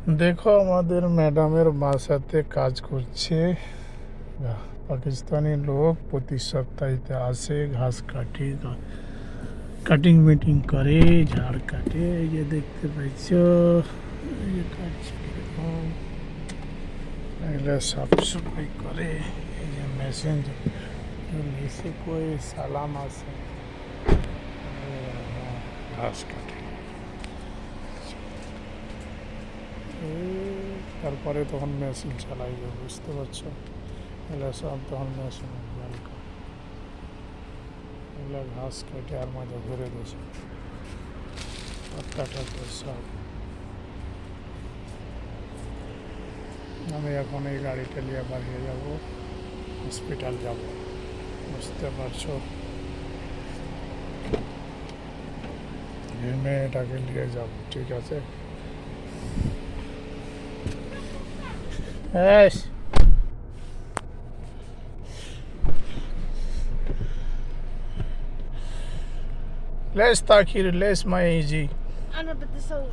দেখো আমাদের ম্যাডামের বাসাতে কাজ করছে পাকিস্তানি লোক। প্রতি সপ্তাহেতে আসে, ঘাস কাটে, কাটিং মিটিং করে, ঝাড় কাটে। এই যে দেখতে পাচ্ছ, এই যে কাটছে কিরকম, এগুলো সাফ সাফাই করে। এই যে মেশিন নিচে করে সালাম আছে, ঘাস কাটে। তারপরে তখন মেশিন চালাইবে, বুঝতে পারছো? এগুলো সব তখন মেশিন এগুলো ঘাস কেটে আর মাঝে ভরে দিয়েছে পাত্তাটাতে সব। আমি এখন এই গাড়িটা নিয়ে বাড়িয়ে যাব, হসপিটাল যাব, বুঝতে পারছো? এই মেয়েটাকে নিয়ে যাব, ঠিক আছে? Yes. ليش تاكير؟ ليش ما يجي؟ أنا بدي أسوي